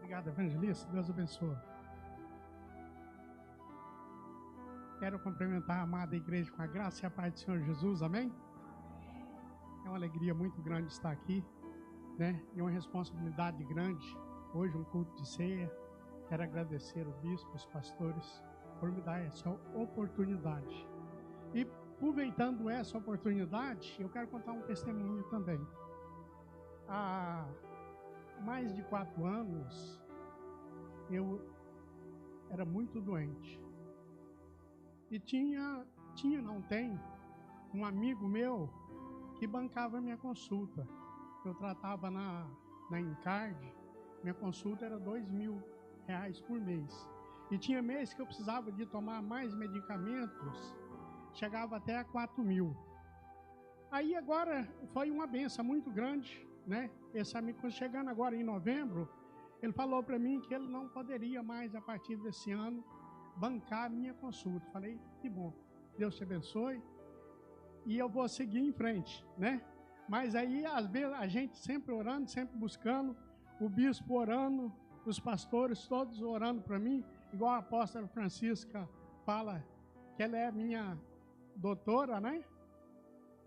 Obrigado, evangelista. Deus abençoe. Quero cumprimentar a amada igreja com a graça e a paz do Senhor Jesus. Amém? É uma alegria muito grande estar aqui, né? E uma responsabilidade grande. Hoje, um culto de ceia. Quero agradecer o bispo, os pastores, por me dar essa oportunidade. E, aproveitando essa oportunidade, eu quero contar um testemunho também. Há mais de 4 anos, eu era muito doente. E tem um amigo meu que bancava minha consulta. Eu tratava na Encard, minha consulta era R$2.000 por mês. E tinha mês que eu precisava de tomar mais medicamentos, chegava até a 4.000. Aí agora foi uma benção muito grande, né? Esse amigo, chegando agora em novembro, ele falou para mim que ele não poderia mais, a partir desse ano, bancar a minha consulta. Falei, que bom, Deus te abençoe, e eu vou seguir em frente, né? Mas aí, às vezes, a gente sempre orando, sempre buscando, o bispo orando, os pastores todos orando para mim, igual a apóstola Francisca fala, que ela é minha doutora, né?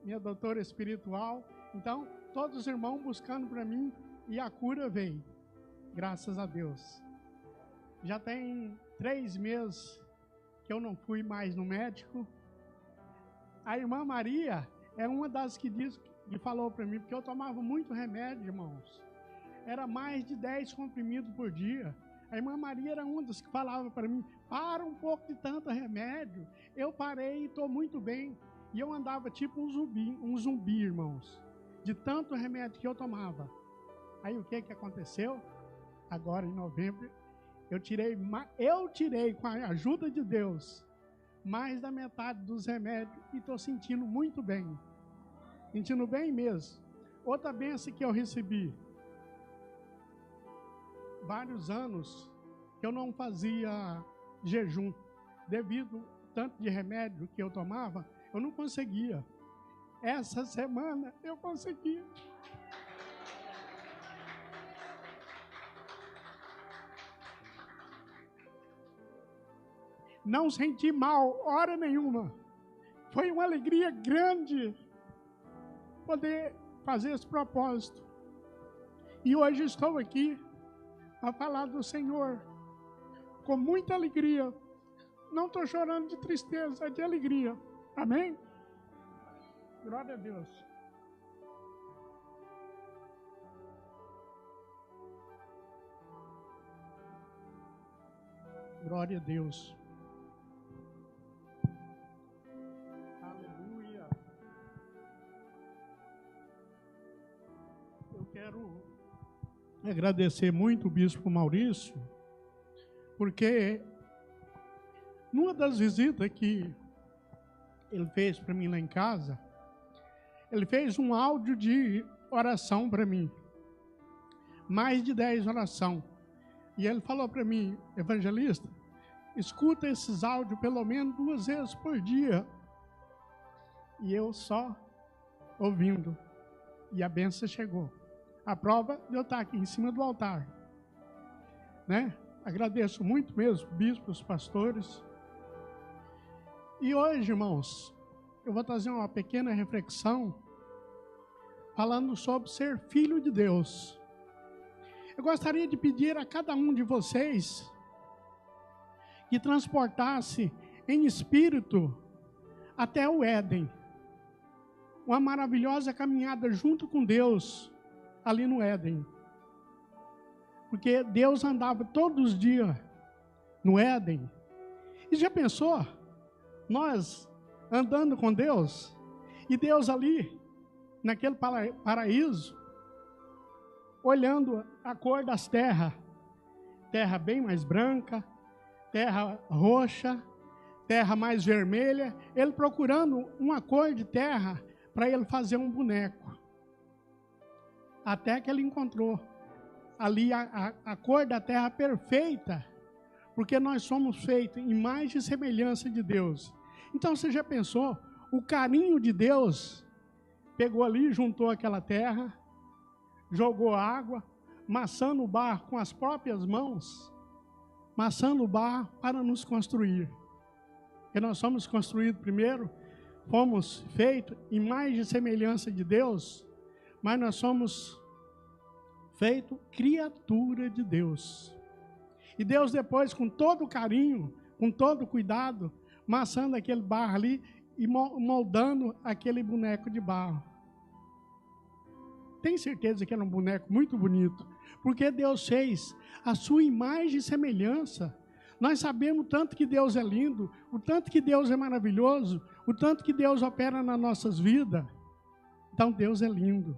Minha doutora espiritual. Então, todos os irmãos buscando para mim, e a cura veio, graças a Deus. Já tem 3 meses que eu não fui mais no médico. A irmã Maria é uma das que falou para mim, porque eu tomava muito remédio, irmãos. Era mais de 10 comprimidos por dia. A irmã Maria era uma das que falava para mim, para um pouco de tanto remédio. Eu parei e estou muito bem. E eu andava tipo um zumbi, irmãos, de tanto remédio que eu tomava. Aí o que aconteceu? Agora em novembro, eu tirei, com a ajuda de Deus, mais da metade dos remédios e estou sentindo muito bem. Sentindo bem mesmo. Outra bênção que eu recebi, vários anos que eu não fazia jejum, devido ao tanto de remédio que eu tomava, eu não conseguia. Essa semana eu consegui. Não senti mal, hora nenhuma. Foi uma alegria grande poder fazer esse propósito. E hoje estou aqui a falar do Senhor com muita alegria. Não estou chorando de tristeza, é de alegria. Amém? Glória a Deus. Glória a Deus. Aleluia. Eu quero agradecer muito o bispo Maurício, porque numa das visitas que ele fez para mim lá em casa, ele fez um áudio de oração para mim, mais de 10 orações. E ele falou para mim, evangelista, escuta esses áudios pelo menos 2 vezes por dia. E eu só ouvindo. E a bênção chegou. A prova de eu estar aqui em cima do altar, né? Agradeço muito mesmo, bispos, pastores. E hoje, irmãos, eu vou trazer uma pequena reflexão falando sobre ser filho de Deus. Eu gostaria de pedir a cada um de vocês que transportasse em espírito até o Éden. Uma maravilhosa caminhada junto com Deus ali no Éden. Porque Deus andava todos os dias no Éden. E já pensou? Nós andando com Deus, e Deus ali, naquele paraíso, olhando a cor das terras, terra bem mais branca, terra roxa, terra mais vermelha, ele procurando uma cor de terra para ele fazer um boneco. Até que ele encontrou ali a cor da terra perfeita, porque nós somos feitos em imagem e semelhança de Deus. Então você já pensou, o carinho de Deus pegou ali, juntou aquela terra, jogou água, maçando o barro com as próprias mãos, maçando o barro para nos construir. Porque nós somos construídos primeiro, fomos feitos em imagem e semelhança de Deus, mas nós somos feitos criatura de Deus. E Deus depois, com todo carinho, com todo cuidado, maçando aquele barro ali e moldando aquele boneco de barro. Tenho certeza que era um boneco muito bonito, porque Deus fez a sua imagem e semelhança. Nós sabemos o tanto que Deus é lindo, o tanto que Deus é maravilhoso, o tanto que Deus opera nas nossas vidas. Então Deus é lindo,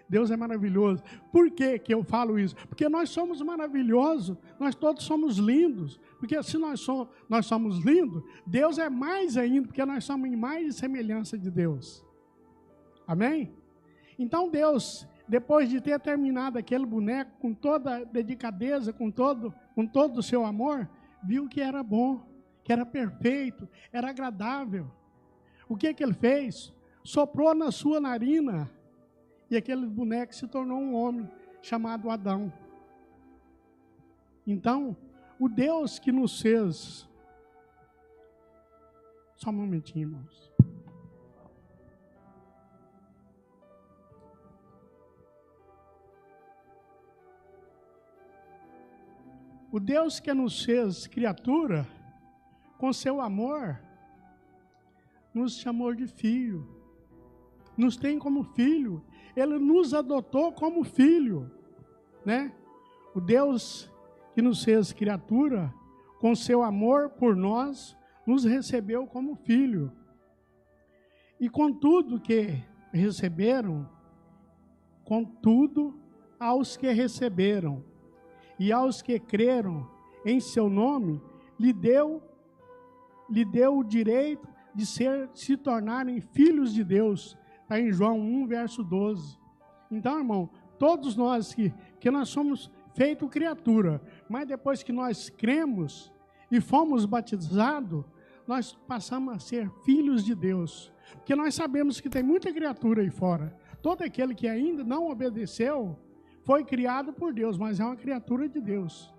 Deus é maravilhoso. Por que que eu falo isso? Porque nós somos maravilhosos, nós todos somos lindos. Porque se nós somos lindos, Deus é mais ainda, porque nós somos imagem e semelhança de Deus. Amém? Então Deus, depois de ter terminado aquele boneco com toda a delicadeza, com todo o seu amor, viu que era bom, que era perfeito, era agradável. O que que ele fez? Soprou na sua narina e aquele boneco se tornou um homem chamado Adão. Então, o Deus que nos fez... Só um momentinho, irmãos. O Deus que nos fez criatura, com seu amor, nos chamou de filho, nos tem como filho, Ele nos adotou como filho, né? O Deus que nos fez criatura, com seu amor por nós, nos recebeu como filho. E com tudo que receberam, contudo, aos que receberam, e aos que creram em seu nome, lhe deu o direito de se tornarem filhos de Deus. Está em João 1, verso 12. Então, irmão, todos nós que nós somos feitos criatura, mas depois que nós cremos e fomos batizados, nós passamos a ser filhos de Deus. Porque nós sabemos que tem muita criatura aí fora. Todo aquele que ainda não obedeceu, foi criado por Deus, mas é uma criatura de Deus.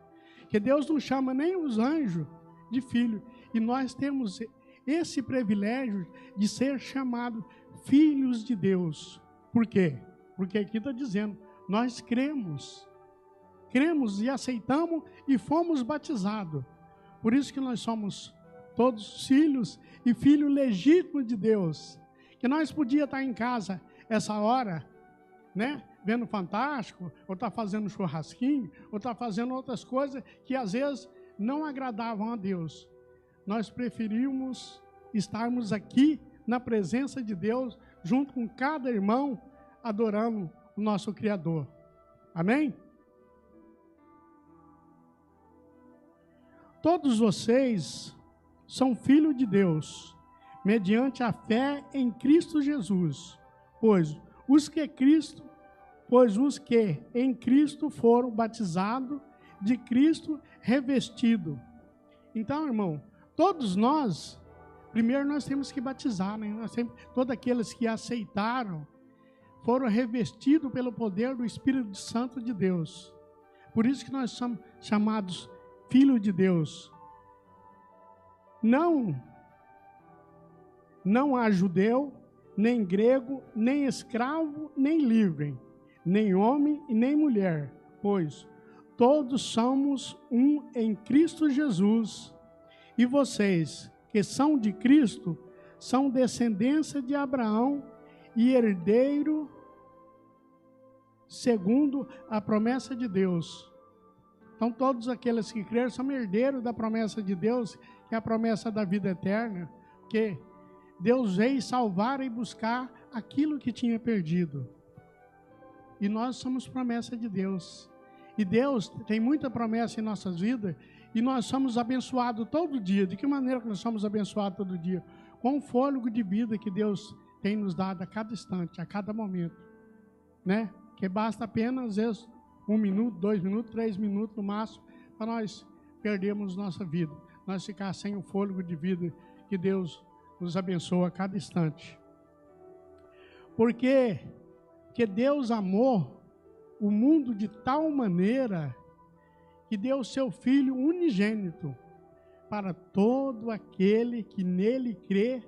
Que Deus não chama nem os anjos de filho. E nós temos esse privilégio de ser chamados filhos de Deus. Por quê? Porque aqui está dizendo, nós cremos e aceitamos e fomos batizados. Por isso que nós somos todos filhos e filho legítimo de Deus. Que nós podíamos estar em casa essa hora, né? Vendo Fantástico, ou está fazendo churrasquinho, ou está fazendo outras coisas que às vezes não agradavam a Deus. Nós preferimos estarmos aqui na presença de Deus, junto com cada irmão, adorando o nosso Criador. Amém? Todos vocês são filhos de Deus, mediante a fé em Cristo Jesus, pois os que em Cristo foram batizados, de Cristo revestido. Então, irmão, todos nós, primeiro nós temos que batizar, né? Todos aqueles que aceitaram, foram revestidos pelo poder do Espírito Santo de Deus. Por isso que nós somos chamados filhos de Deus. Não há judeu, nem grego, nem escravo, nem livre, nem homem e nem mulher, pois todos somos um em Cristo Jesus. E vocês, que são de Cristo, são descendência de Abraão e herdeiro segundo a promessa de Deus. Então todos aqueles que creram são herdeiros da promessa de Deus, que é a promessa da vida eterna, que Deus veio salvar e buscar aquilo que tinha perdido. E nós somos promessa de Deus. E Deus tem muita promessa em nossas vidas. E nós somos abençoados todo dia. De que maneira que nós somos abençoados todo dia? Com o fôlego de vida que Deus tem nos dado a cada instante, a cada momento. Né? Que basta apenas, às vezes, 1 minuto, 2 minutos, 3 minutos no máximo, para nós perdermos nossa vida. Nós ficar sem o fôlego de vida que Deus nos abençoa a cada instante. Porque Deus amou o mundo de tal maneira que deu o seu Filho unigênito, para todo aquele que nele crê,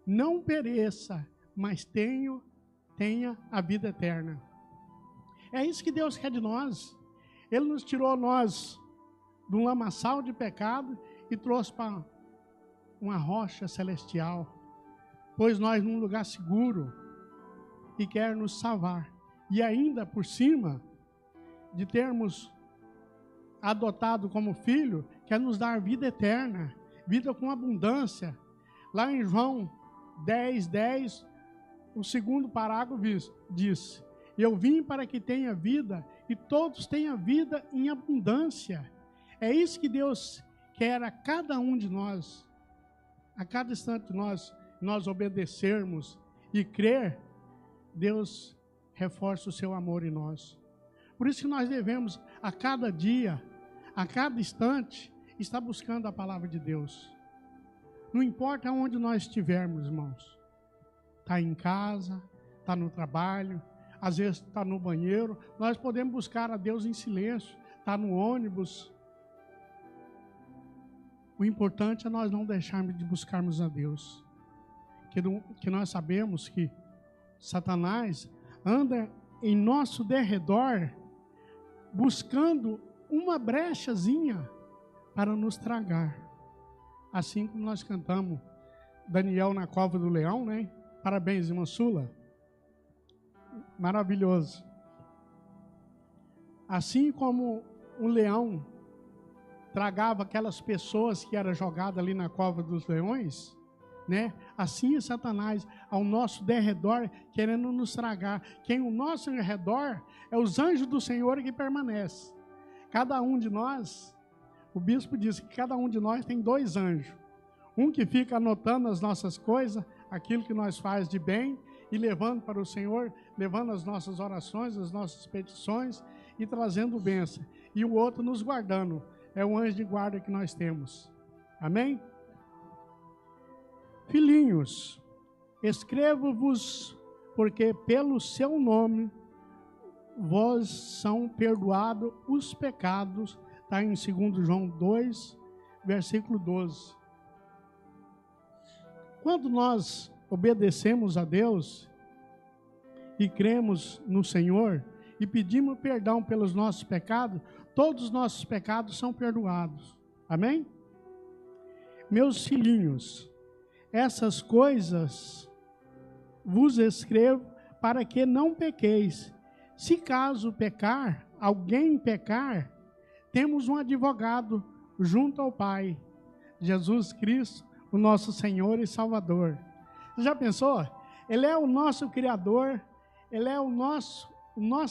não pereça, mas tenha a vida eterna. É isso que Deus quer de nós. Ele nos tirou nós de um lamaçal de pecado e trouxe para uma rocha celestial, pôs nós num lugar seguro e quer nos salvar. E ainda por cima de termos adotado como filho, quer nos dar vida eterna, vida com abundância. Lá em João 10:10, o segundo parágrafo diz: eu vim para que tenha vida e todos tenham vida em abundância. É isso que Deus quer a cada um de nós. A cada instante nós obedecermos e crer, Deus reforça o seu amor em nós. Por isso que nós devemos, a cada dia, a cada instante, estar buscando a palavra de Deus. Não importa onde nós estivermos, irmãos. Está em casa, está no trabalho, às vezes está no banheiro. Nós podemos buscar a Deus em silêncio, está no ônibus. O importante é nós não deixarmos de buscarmos a Deus. Que nós sabemos que Satanás anda em nosso derredor buscando uma brechazinha para nos tragar. Assim como nós cantamos Daniel na cova do leão, né? Parabéns, irmã Sula. Maravilhoso. Assim como um leão tragava aquelas pessoas que eram jogadas ali na cova dos leões, né? Assim é Satanás ao nosso derredor querendo nos tragar. Quem o nosso redor é os anjos do Senhor que permanecem. Cada um de nós, o bispo disse que cada um de nós tem 2 anjos. Um que fica anotando as nossas coisas, aquilo que nós faz de bem, e levando para o Senhor, levando as nossas orações, as nossas petições, e trazendo bênção. E o outro nos guardando. É o anjo de guarda que nós temos. Amém? Filhinhos, escrevo-vos, porque pelo seu nome vós são perdoados os pecados. Está em 2 João 2, versículo 12. Quando nós obedecemos a Deus e cremos no Senhor e pedimos perdão pelos nossos pecados, todos os nossos pecados são perdoados. Amém? Meus filhinhos, essas coisas vos escrevo para que não pequeis. Se caso pecar, alguém pecar, temos um advogado junto ao Pai, Jesus Cristo, o nosso Senhor e Salvador. Você já pensou? Ele é o nosso Criador, Ele é o nosso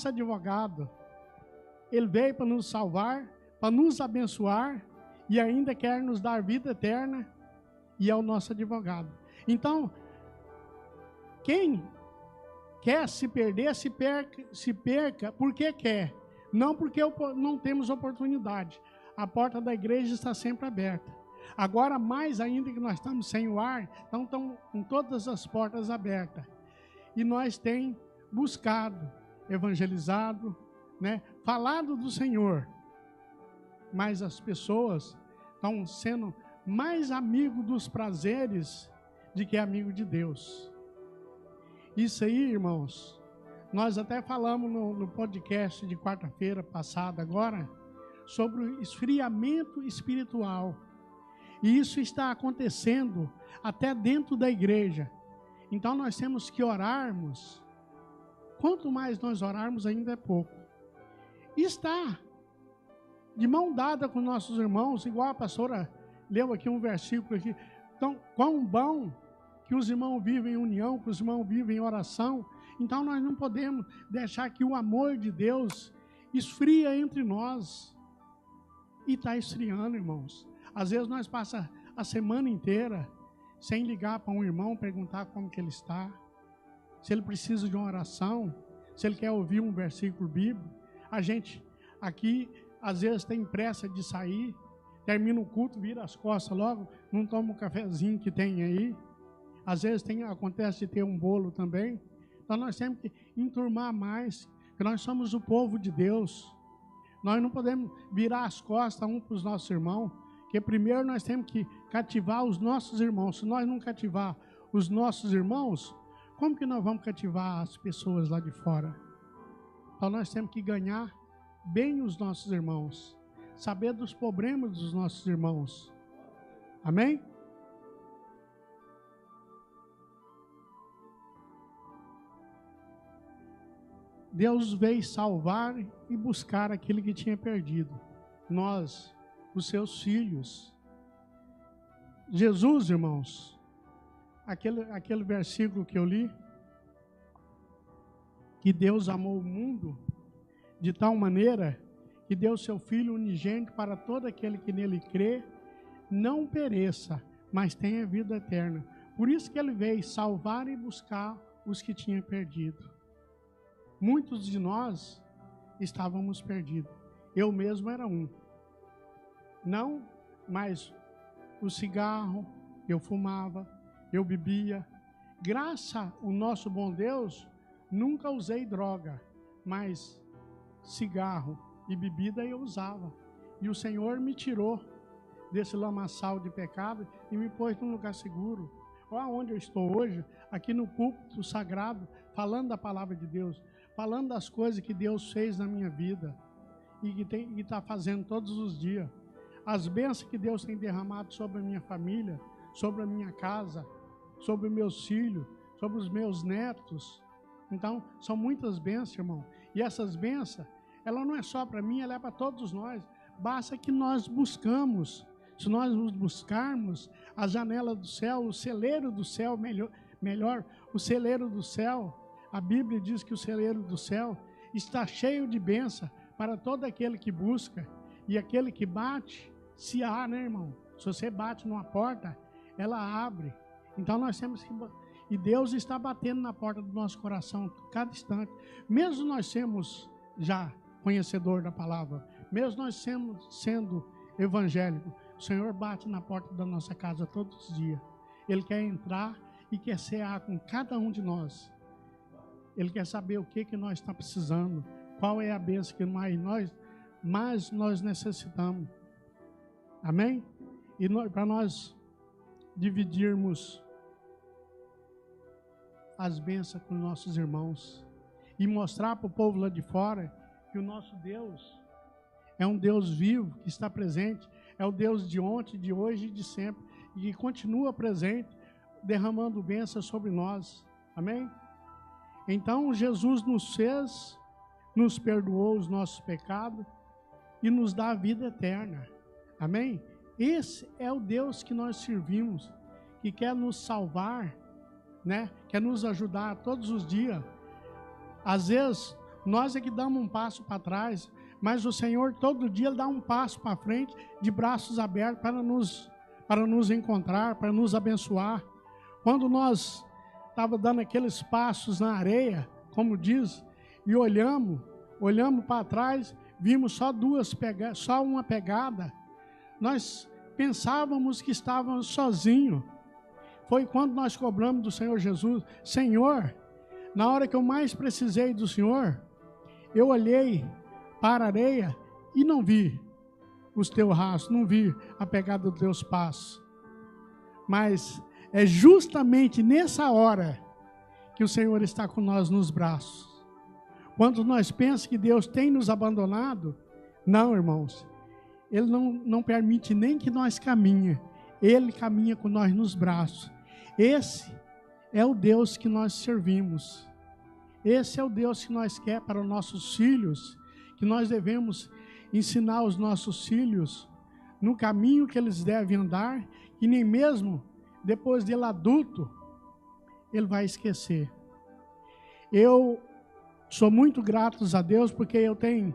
advogado. Ele veio para nos salvar, para nos abençoar e ainda quer nos dar vida eterna e é o nosso advogado. Então, quem quer se perder, se perca porque quer, não porque não temos oportunidade. A porta da igreja está sempre aberta. Agora, mais ainda que nós estamos sem o ar, então estão com todas as portas abertas. E nós temos buscado, evangelizado, né, falado do Senhor. Mas as pessoas estão sendo mais amigos dos prazeres do que amigo de Deus. Isso aí, irmãos, nós até falamos no podcast de quarta-feira passada agora, sobre o esfriamento espiritual. E isso está acontecendo até dentro da igreja. Então nós temos que orarmos. Quanto mais nós orarmos, ainda é pouco. E está de mão dada com nossos irmãos, igual a pastora leu aqui um versículo aqui. Então, quão bom que os irmãos vivem em união, que os irmãos vivem em oração. Então nós não podemos deixar que o amor de Deus esfria entre nós. E está esfriando, irmãos. Às vezes nós passamos a semana inteira sem ligar para um irmão, perguntar como que ele está, se ele precisa de uma oração, se ele quer ouvir um versículo bíblico. A gente aqui, às vezes, tem pressa de sair, termina o culto, vira as costas logo, não toma um cafezinho que tem aí. Às vezes acontece de ter um bolo também. Então nós temos que enturmar mais, porque nós somos o povo de Deus. Nós não podemos virar as costas um para os nossos irmãos, porque primeiro nós temos que cativar os nossos irmãos. Se nós não cativar os nossos irmãos, como que nós vamos cativar as pessoas lá de fora? Então nós temos que ganhar bem os nossos irmãos, saber dos problemas dos nossos irmãos. Amém? Deus veio salvar e buscar aquele que tinha perdido. Nós, os seus filhos. Jesus, irmãos, aquele versículo que eu li, que Deus amou o mundo de tal maneira que deu seu Filho unigênito para todo aquele que nele crê, não pereça, mas tenha vida eterna. Por isso que ele veio salvar e buscar os que tinham perdido. Muitos de nós estávamos perdidos. Eu mesmo era um. Não, mas o cigarro, eu fumava, eu bebia. Graças ao nosso bom Deus, nunca usei droga, mas cigarro e bebida eu usava. E o Senhor me tirou desse lamaçal de pecado e me pôs num lugar seguro. Olha onde eu estou hoje, aqui no púlpito sagrado, falando da palavra de Deus, falando das coisas que Deus fez na minha vida e que está fazendo todos os dias. As bênçãos que Deus tem derramado sobre a minha família, sobre a minha casa, sobre os meus filhos, sobre os meus netos. Então, são muitas bênçãos, irmão. E essas bênçãos, ela não é só para mim, ela é para todos nós. Basta que nós buscamos. Se nós buscarmos a janela do céu, o celeiro do céu, melhor, o celeiro do céu, a Bíblia diz que o celeiro do céu está cheio de bênção para todo aquele que busca. E aquele que bate, se há, né, irmão? Se você bate numa porta, ela abre. Então nós temos que... E Deus está batendo na porta do nosso coração cada instante. Mesmo nós sermos já conhecedor da palavra, mesmo nós sendo evangélico, o Senhor bate na porta da nossa casa todos os dias. Ele quer entrar e quer cear com cada um de nós. Ele quer saber o que nós estamos precisando, qual é a bênção que mais nós necessitamos. Amém? E para nós dividirmos as bênçãos com nossos irmãos e mostrar para o povo lá de fora que o nosso Deus é um Deus vivo, que está presente, é o Deus de ontem, de hoje e de sempre, e que continua presente, derramando bênçãos sobre nós. Amém? Então, Jesus nos perdoou os nossos pecados e nos dá a vida eterna. Amém? Esse é o Deus que nós servimos, que quer nos salvar, né? Quer nos ajudar todos os dias. Às vezes, nós é que damos um passo para trás, mas o Senhor todo dia dá um passo para frente, de braços abertos, para nos encontrar, para nos abençoar. Quando nós estava dando aqueles passos na areia, como diz, e olhamos para trás, vimos só uma pegada, nós pensávamos que estávamos sozinhos. Foi quando nós cobramos do Senhor Jesus: Senhor, na hora que eu mais precisei do Senhor, eu olhei para a areia e não vi os teus rastros, não vi a pegada dos teus passos. Mas é justamente nessa hora que o Senhor está com nós nos braços. Quando nós pensamos que Deus tem nos abandonado, não, irmãos, Ele não permite nem que nós caminhe, Ele caminha com nós nos braços. Esse é o Deus que nós servimos. Esse é o Deus que nós queremos para os nossos filhos, que nós devemos ensinar os nossos filhos no caminho que eles devem andar, e nem mesmo depois dele adulto, ele vai esquecer. Eu sou muito grato a Deus, porque eu tenho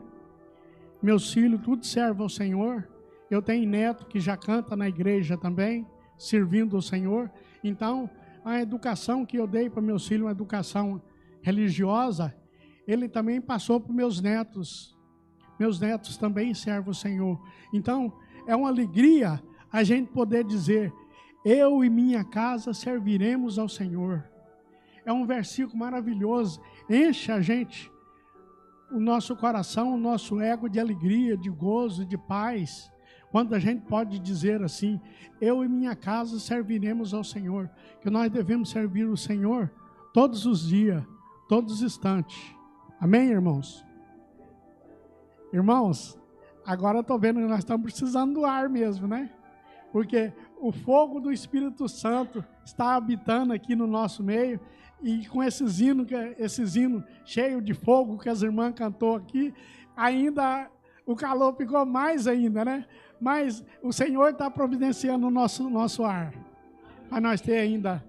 meus filhos, tudo serve ao Senhor. Eu tenho neto que já canta na igreja também, servindo ao Senhor. Então, a educação que eu dei para meus filhos, uma educação religiosa, ele também passou para meus netos. Meus netos também servem ao Senhor. Então, é uma alegria a gente poder dizer: eu e minha casa serviremos ao Senhor. É um versículo maravilhoso, enche a gente o nosso coração, o nosso ego de alegria, de gozo, de paz, quando a gente pode dizer assim, eu e minha casa serviremos ao Senhor, que nós devemos servir o Senhor todos os dias, todos os instantes. Amém, irmãos? Irmãos, agora eu estou vendo que nós estamos precisando do ar mesmo, né? Porque o fogo do Espírito Santo está habitando aqui no nosso meio, e com esses hinos cheios de fogo que as irmãs cantou aqui, ainda o calor ficou mais ainda, né? Mas o Senhor está providenciando o nosso ar, para nós ter ainda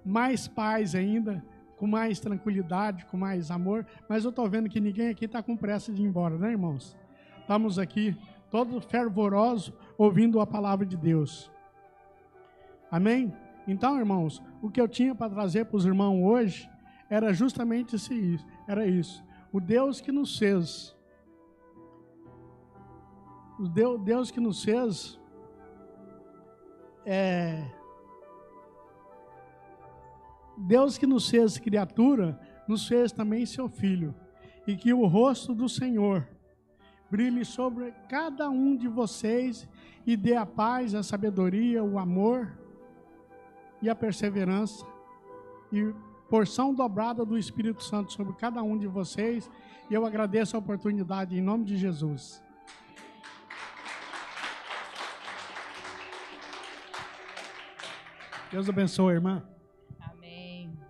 mais paz ainda, com mais tranquilidade, com mais amor. Mas eu estou vendo que ninguém aqui está com pressa de ir embora, né, irmãos? Estamos aqui todos fervorosos, ouvindo a palavra de Deus. Amém? Então, irmãos, o que eu tinha para trazer para os irmãos hoje era justamente isso. O Deus que nos fez, Deus que nos fez, Deus que nos fez criatura, nos fez também seu Filho, e que o rosto do Senhor brilhe sobre cada um de vocês e dê a paz, a sabedoria, o amor e a perseverança, e porção dobrada do Espírito Santo sobre cada um de vocês. E eu agradeço a oportunidade em nome de Jesus. Deus abençoe, irmã.